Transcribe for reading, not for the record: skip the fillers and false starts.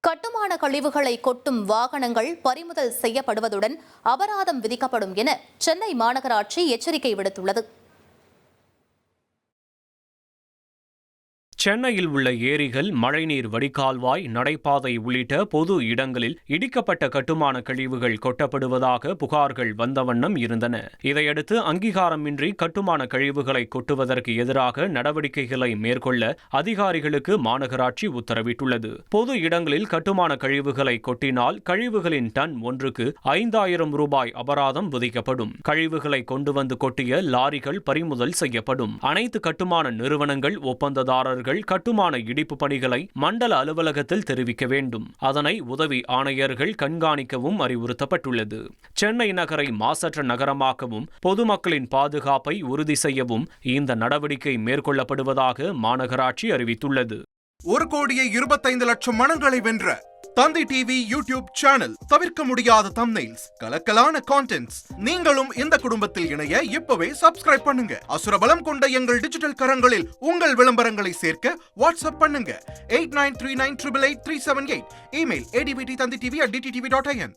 கட்டுமான கழிவுகளை கொட்டும் வாகனங்கள் பறிமுதல் செய்யப்படுவதுடன் அபராதம் விதிக்கப்படும் என சென்னை மாநகராட்சி எச்சரிக்கை விடுத்துள்ளது. சென்னையில் உள்ள ஏரிகள், மழைநீர் வடிகால்வாய், நடைபாதை உள்ளிட்ட பொது இடங்களில் இடிக்கப்பட்ட கட்டுமான கழிவுகள் கொட்டப்படுவதாக புகார்கள் வந்த வண்ணம் இருந்தன. இதையடுத்து அங்கீகாரமின்றி கட்டுமான கழிவுகளை கொட்டுவதற்கு எதிராக நடவடிக்கைகளை மேற்கொள்ள அதிகாரிகளுக்கு மாநகராட்சி உத்தரவிட்டுள்ளது. பொது இடங்களில் கட்டுமான கழிவுகளை கொட்டினால் கழிவுகளின் டன் ஒன்றுக்கு 5000 ரூபாய் அபராதம் விதிக்கப்படும். கழிவுகளை கொண்டு வந்து கொட்டிய லாரிகள் பறிமுதல் செய்யப்படும். அனைத்து கட்டுமான நிறுவனங்கள், ஒப்பந்ததாரர்கள் கட்டுமான இடிப்பு பணிகளை மண்டல அலுவலகத்தில் தெரிவிக்க வேண்டும். அதனை உதவி ஆணையர்கள் கண்காணிக்கவும் அறிவுறுத்தப்பட்டுள்ளது. சென்னை நகரை மாசற்ற நகரமாக்கவும் பொதுமக்களின் பாதுகாப்பை உறுதி செய்யவும் இந்த நடவடிக்கை மேற்கொள்ளப்படுவதாக மாநகராட்சி அறிவித்துள்ளது. 1,25,00,000 மனங்களை வென்ற தந்தி டிவி யூடியூப் சேனல். தவிர்க்க முடியாத தம்ப்நெயில்ஸ், கலக்கலான கான்டென்ட்ஸ். நீங்களும் இந்த குடும்பத்தில் இணைய இப்பவே சப்ஸ்கிரைப் பண்ணுங்க. அசுரபலம் கொண்ட எங்கள் டிஜிட்டல் கரங்களில் உங்கள் விளம்பரங்களை சேர்க்க வாட்ஸ்அப் பண்ணுங்க 8939888378. Email advttanditv@dttv.in.